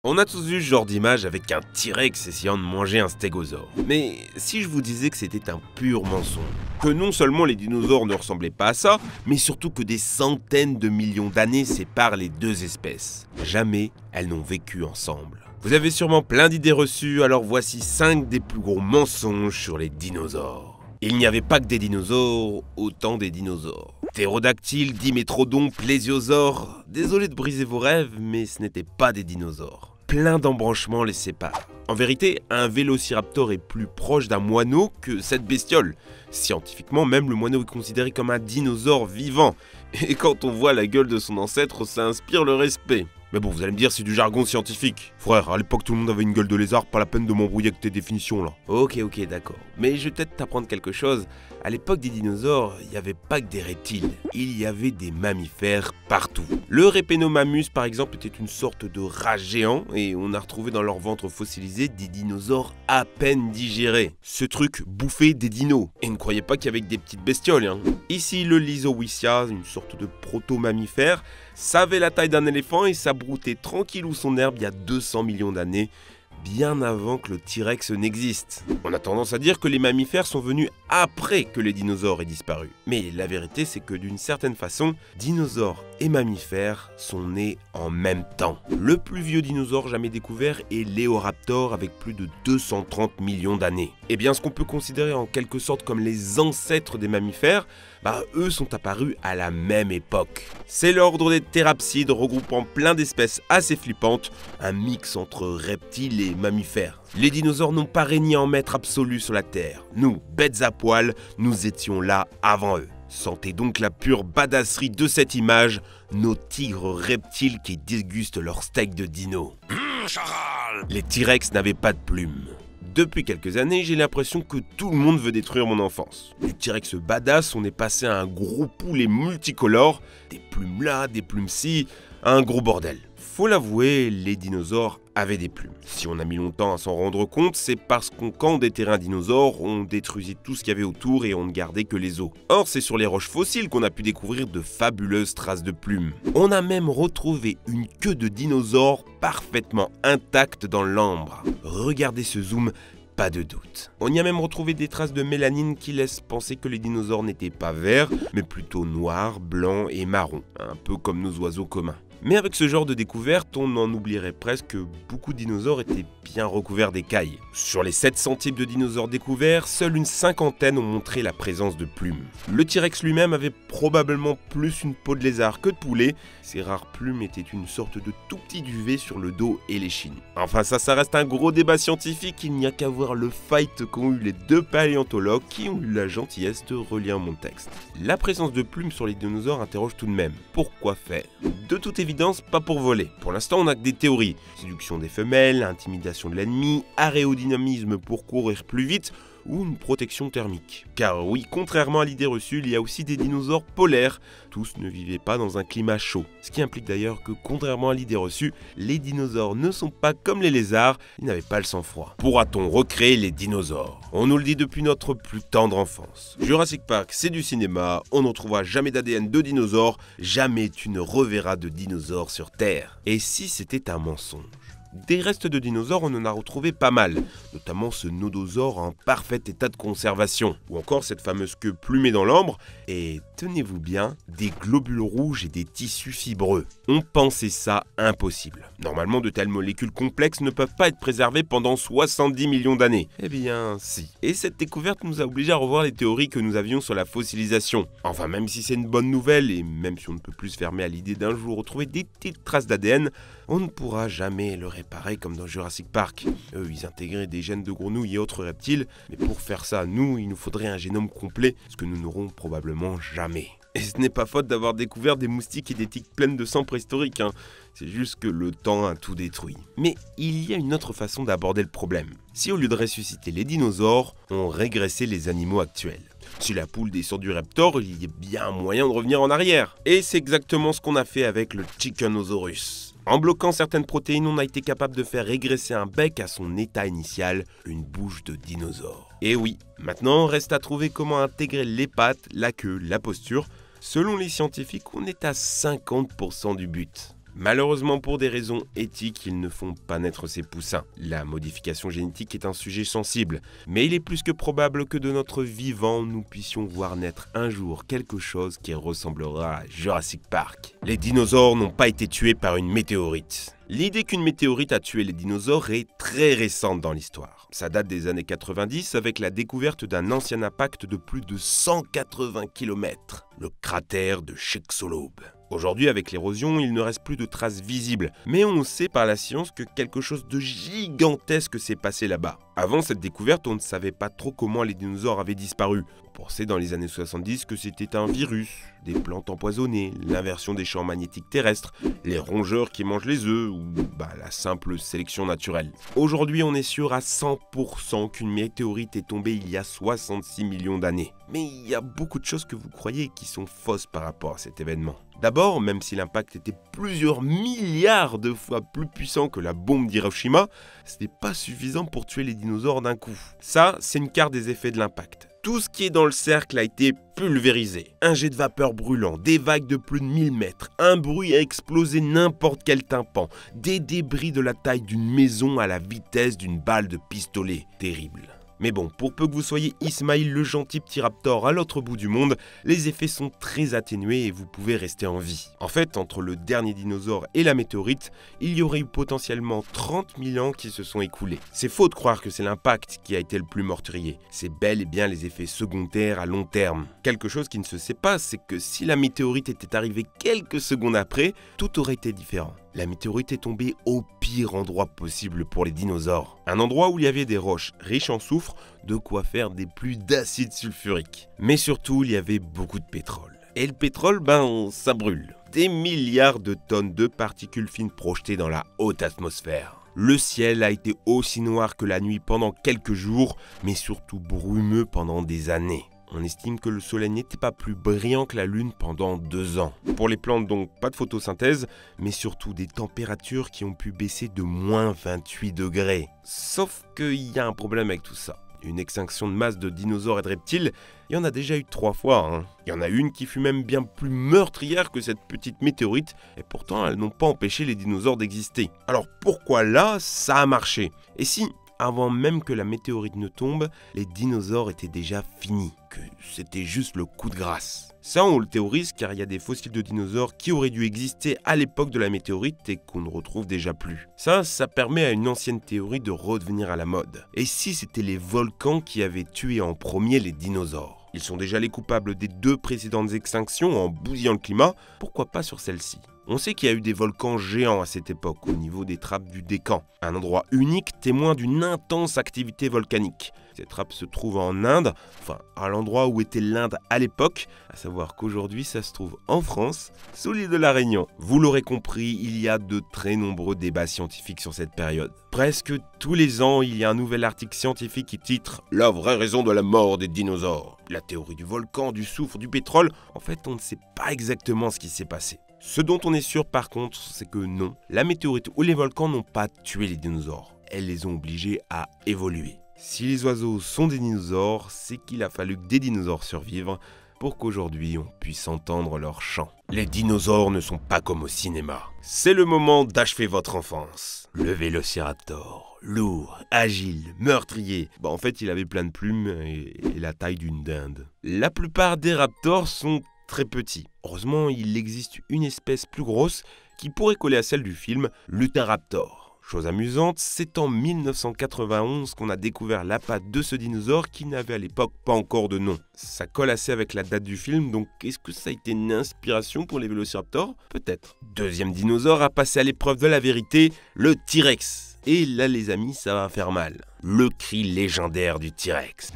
On a tous vu ce genre d'image avec un T-Rex essayant de manger un stégosaure. Mais si je vous disais que c'était un pur mensonge, que non seulement les dinosaures ne ressemblaient pas à ça, mais surtout que des centaines de millions d'années séparent les deux espèces. Jamais elles n'ont vécu ensemble. Vous avez sûrement plein d'idées reçues, alors voici 5 des plus gros mensonges sur les dinosaures. Il n'y avait pas que des dinosaures, autant des dinosaures. Ptérodactyles, dimétrodons, plésiosaures. Désolé de briser vos rêves, mais ce n'étaient pas des dinosaures. Plein d'embranchements les séparent. En vérité, un vélociraptor est plus proche d'un moineau que cette bestiole. Scientifiquement, même le moineau est considéré comme un dinosaure vivant. Et quand on voit la gueule de son ancêtre, ça inspire le respect. Mais bon, vous allez me dire, c'est du jargon scientifique. Frère, à l'époque, tout le monde avait une gueule de lézard, pas la peine de m'embrouiller avec tes définitions, là. Ok, d'accord. Mais je vais peut-être t'apprendre quelque chose. À l'époque des dinosaures, il n'y avait pas que des reptiles. Il y avait des mammifères partout. Le Répénomamus, par exemple, était une sorte de rat géant, et on a retrouvé dans leur ventre fossilisé des dinosaures à peine digérés. Ce truc bouffait des dinos. Et ne croyez pas qu'il y avait que des petites bestioles, hein. Ici, le Lysowisia, une sorte de proto-mammifère, ça avait la taille d'un éléphant et ça broutait tranquillou son herbe il y a 200 millions d'années, bien avant que le T-Rex n'existe. On a tendance à dire que les mammifères sont venus après que les dinosaures aient disparu. Mais la vérité, c'est que d'une certaine façon, dinosaures et mammifères sont nés en même temps. Le plus vieux dinosaure jamais découvert est l'Éoraptor avec plus de 230 millions d'années. Et bien ce qu'on peut considérer en quelque sorte comme les ancêtres des mammifères, eux sont apparus à la même époque. C'est l'ordre des thérapsides regroupant plein d'espèces assez flippantes, un mix entre reptiles et mammifères. Les dinosaures n'ont pas régné en maître absolu sur la Terre. Nous, bêtes à poil, nous étions là avant eux. Sentez donc la pure badasserie de cette image, nos tigres reptiles qui dégustent leur steak de dino. Charal ! Les T-Rex n'avaient pas de plumes. Depuis quelques années, j'ai l'impression que tout le monde veut détruire mon enfance. Du T-Rex badass, on est passé à un gros poulet multicolore, des plumes là, des plumes ci, un gros bordel. Faut l'avouer, les dinosaures avaient des plumes. Si on a mis longtemps à s'en rendre compte, c'est parce qu'on quand déterrait un dinosaure, on détruisait tout ce qu'il y avait autour et on ne gardait que les os. Or, c'est sur les roches fossiles qu'on a pu découvrir de fabuleuses traces de plumes. On a même retrouvé une queue de dinosaure parfaitement intacte dans l'ambre. Regardez ce zoom, pas de doute. On y a même retrouvé des traces de mélanine qui laissent penser que les dinosaures n'étaient pas verts, mais plutôt noirs, blancs et marrons, un peu comme nos oiseaux communs. Mais avec ce genre de découverte, on en oublierait presque que beaucoup de dinosaures étaient bien recouverts d'écailles. Sur les 700 types de dinosaures découverts, seule une cinquantaine ont montré la présence de plumes. Le T-Rex lui-même avait probablement plus une peau de lézard que de poulet. Ces rares plumes étaient une sorte de tout petit duvet sur le dos et l'échine. Enfin ça reste un gros débat scientifique, il n'y a qu'à voir le fight qu'ont eu les deux paléontologues qui ont eu la gentillesse de relire mon texte. La présence de plumes sur les dinosaures interroge tout de même. Pourquoi faire ? De toute évidence, pas pour voler. Pour l'instant, on n'a que des théories. Séduction des femelles, intimidation de l'ennemi, aérodynamisme pour courir plus vite, ou une protection thermique. Car oui, contrairement à l'idée reçue, il y a aussi des dinosaures polaires. Tous ne vivaient pas dans un climat chaud. Ce qui implique d'ailleurs que, contrairement à l'idée reçue, les dinosaures ne sont pas comme les lézards, ils n'avaient pas le sang-froid. Pourra-t-on recréer les dinosaures ? On nous le dit depuis notre plus tendre enfance. Jurassic Park, c'est du cinéma, on n'en trouvera jamais d'ADN de dinosaures, jamais tu ne reverras de dinosaures sur Terre. Et si c'était un mensonge ? Des restes de dinosaures, on en a retrouvé pas mal, notamment ce nodosaure en parfait état de conservation, ou encore cette fameuse queue plumée dans l'ambre, et tenez-vous bien, des globules rouges et des tissus fibreux. On pensait ça impossible. Normalement, de telles molécules complexes ne peuvent pas être préservées pendant 70 millions d'années. Eh bien, si. Et cette découverte nous a obligés à revoir les théories que nous avions sur la fossilisation. Enfin, même si c'est une bonne nouvelle, et même si on ne peut plus se fermer à l'idée d'un jour retrouver des petites traces d'ADN, on ne pourra jamais le réparer comme dans Jurassic Park. Eux, ils intégraient des gènes de grenouilles et autres reptiles, mais pour faire ça, nous, il nous faudrait un génome complet, ce que nous n'aurons probablement jamais. Et ce n'est pas faute d'avoir découvert des moustiques et des tiques pleines de sang préhistorique, hein. C'est juste que le temps a tout détruit. Mais il y a une autre façon d'aborder le problème. Si au lieu de ressusciter les dinosaures, on régressait les animaux actuels. Si la poule descend du Raptor, il y a bien un moyen de revenir en arrière. Et c'est exactement ce qu'on a fait avec le Chickenosaurus. En bloquant certaines protéines, on a été capable de faire régresser un bec à son état initial, une bouche de dinosaure. Et oui, maintenant reste à trouver comment intégrer les pattes, la queue, la posture. Selon les scientifiques, on est à 50% du but. Malheureusement, pour des raisons éthiques, ils ne font pas naître ces poussins. La modification génétique est un sujet sensible, mais il est plus que probable que de notre vivant, nous puissions voir naître un jour quelque chose qui ressemblera à Jurassic Park. Les dinosaures n'ont pas été tués par une météorite. L'idée qu'une météorite a tué les dinosaures est très récente dans l'histoire. Ça date des années 90 avec la découverte d'un ancien impact de plus de 180 km, le cratère de Chicxulub. Aujourd'hui, avec l'érosion, il ne reste plus de traces visibles, mais on sait par la science que quelque chose de gigantesque s'est passé là-bas. Avant cette découverte, on ne savait pas trop comment les dinosaures avaient disparu. On pensait dans les années 70 que c'était un virus, des plantes empoisonnées, l'inversion des champs magnétiques terrestres, les rongeurs qui mangent les œufs ou la simple sélection naturelle. Aujourd'hui, on est sûr à 100% qu'une météorite est tombée il y a 66 millions d'années. Mais il y a beaucoup de choses que vous croyez qui sont fausses par rapport à cet événement. D'abord, même si l'impact était plusieurs milliards de fois plus puissant que la bombe d'Hiroshima, ce n'est pas suffisant pour tuer les dinosaures d'un coup. Ça, c'est une carte des effets de l'impact. Tout ce qui est dans le cercle a été pulvérisé. Un jet de vapeur brûlant, des vagues de plus de 1000 mètres, un bruit a explosé n'importe quel tympan, des débris de la taille d'une maison à la vitesse d'une balle de pistolet. Terrible. Mais bon, pour peu que vous soyez Ismail le gentil petit raptor à l'autre bout du monde, les effets sont très atténués et vous pouvez rester en vie. En fait, entre le dernier dinosaure et la météorite, il y aurait eu potentiellement 30 000 ans qui se sont écoulés. C'est faux de croire que c'est l'impact qui a été le plus meurtrier. C'est bel et bien les effets secondaires à long terme. Quelque chose qui ne se sait pas, c'est que si la météorite était arrivée quelques secondes après, tout aurait été différent. La météorite est tombée au pire endroit possible pour les dinosaures. Un endroit où il y avait des roches riches en soufre, de quoi faire des pluies d'acide sulfurique. Mais surtout, il y avait beaucoup de pétrole. Et le pétrole, ça brûle. Des milliards de tonnes de particules fines projetées dans la haute atmosphère. Le ciel a été aussi noir que la nuit pendant quelques jours, mais surtout brumeux pendant des années. On estime que le soleil n'était pas plus brillant que la lune pendant 2 ans. Pour les plantes donc, pas de photosynthèse, mais surtout des températures qui ont pu baisser de moins 28 degrés. Sauf qu'il y a un problème avec tout ça. Une extinction de masse de dinosaures et de reptiles, il y en a déjà eu 3 fois. Il y en a une qui fut même bien plus meurtrière que cette petite météorite, et pourtant elles n'ont pas empêché les dinosaures d'exister. Alors pourquoi là, ça a marché? Et si, avant même que la météorite ne tombe, les dinosaures étaient déjà finis, que c'était juste le coup de grâce. Ça, on le théorise car il y a des fossiles de dinosaures qui auraient dû exister à l'époque de la météorite et qu'on ne retrouve déjà plus. Ça permet à une ancienne théorie de redevenir à la mode. Et si c'était les volcans qui avaient tué en premier les dinosaures? Ils sont déjà les coupables des 2 précédentes extinctions en bousillant le climat, pourquoi pas sur celle-ci? On sait qu'il y a eu des volcans géants à cette époque, au niveau des trappes du Décan, un endroit unique témoin d'une intense activité volcanique. Cette trappe se trouve en Inde, à l'endroit où était l'Inde à l'époque, à savoir qu'aujourd'hui ça se trouve en France, sous l'île de la Réunion. Vous l'aurez compris, il y a de très nombreux débats scientifiques sur cette période. Presque tous les ans, il y a un nouvel article scientifique qui titre « La vraie raison de la mort des dinosaures ». La théorie du volcan, du soufre, du pétrole, en fait on ne sait pas exactement ce qui s'est passé. Ce dont on est sûr par contre, c'est que non, la météorite ou les volcans n'ont pas tué les dinosaures. Elles les ont obligés à évoluer. Si les oiseaux sont des dinosaures, c'est qu'il a fallu que des dinosaures survivent pour qu'aujourd'hui on puisse entendre leur chant. Les dinosaures ne sont pas comme au cinéma. C'est le moment d'achever votre enfance. Le Vélociraptor, lourd, agile, meurtrier. En fait, il avait plein de plumes et la taille d'une dinde. La plupart des raptors sont très petits. Heureusement, il existe une espèce plus grosse qui pourrait coller à celle du film, l'Utahraptor. Chose amusante, c'est en 1991 qu'on a découvert la patte de ce dinosaure qui n'avait à l'époque pas encore de nom. Ça colle assez avec la date du film, donc est-ce que ça a été une inspiration pour les vélociraptors? Peut-être. Deuxième dinosaure à passer à l'épreuve de la vérité, le T-Rex. Et là les amis, ça va faire mal. Le cri légendaire du T-Rex.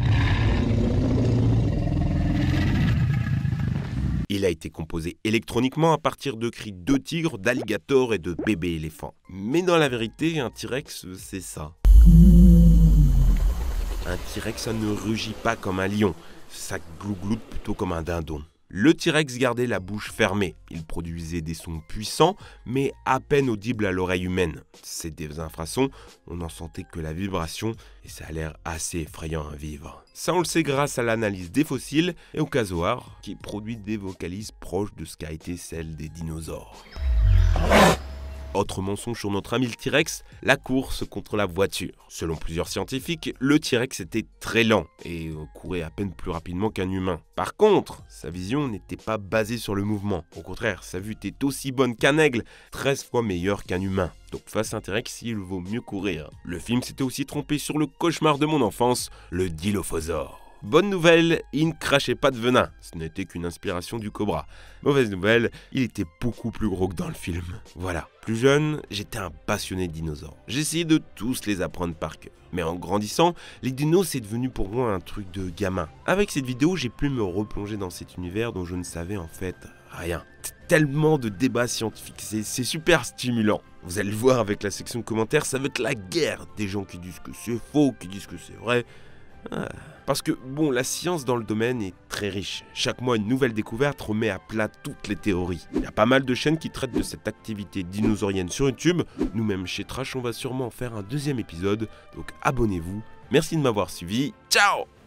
Il a été composé électroniquement à partir de cris de tigres, d'alligators et de bébés éléphants. Mais dans la vérité, un T-Rex, c'est ça. Un T-Rex, ça ne rugit pas comme un lion, ça glougloute plutôt comme un dindon. Le T-Rex gardait la bouche fermée. Il produisait des sons puissants, mais à peine audibles à l'oreille humaine. C'est des infrasons, on n'en sentait que la vibration, et ça a l'air assez effrayant à vivre. Ça, on le sait grâce à l'analyse des fossiles et au casoar, qui produit des vocalises proches de ce qu'a été celle des dinosaures. Autre mensonge sur notre ami le T-Rex, la course contre la voiture. Selon plusieurs scientifiques, le T-Rex était très lent et courait à peine plus rapidement qu'un humain. Par contre, sa vision n'était pas basée sur le mouvement. Au contraire, sa vue était aussi bonne qu'un aigle, 13 fois meilleure qu'un humain. Donc face à un T-Rex, il vaut mieux courir. Le film s'était aussi trompé sur le cauchemar de mon enfance, le Dilophosaure. Bonne nouvelle, il ne crachait pas de venin, ce n'était qu'une inspiration du cobra. Mauvaise nouvelle, il était beaucoup plus gros que dans le film. Voilà, plus jeune, j'étais un passionné de dinosaures. J'essayais de tous les apprendre par cœur. Mais en grandissant, les dinos c'est devenu pour moi un truc de gamin. Avec cette vidéo, j'ai pu me replonger dans cet univers dont je ne savais en fait rien. Tellement de débats scientifiques, c'est super stimulant. Vous allez le voir avec la section commentaires, ça va être la guerre des gens qui disent que c'est faux, qui disent que c'est vrai. Parce que, bon, la science dans le domaine est très riche. Chaque mois, une nouvelle découverte remet à plat toutes les théories. Il y a pas mal de chaînes qui traitent de cette activité dinosaurienne sur YouTube. Nous-mêmes, chez Trash, on va sûrement en faire un deuxième épisode. Donc abonnez-vous. Merci de m'avoir suivi. Ciao!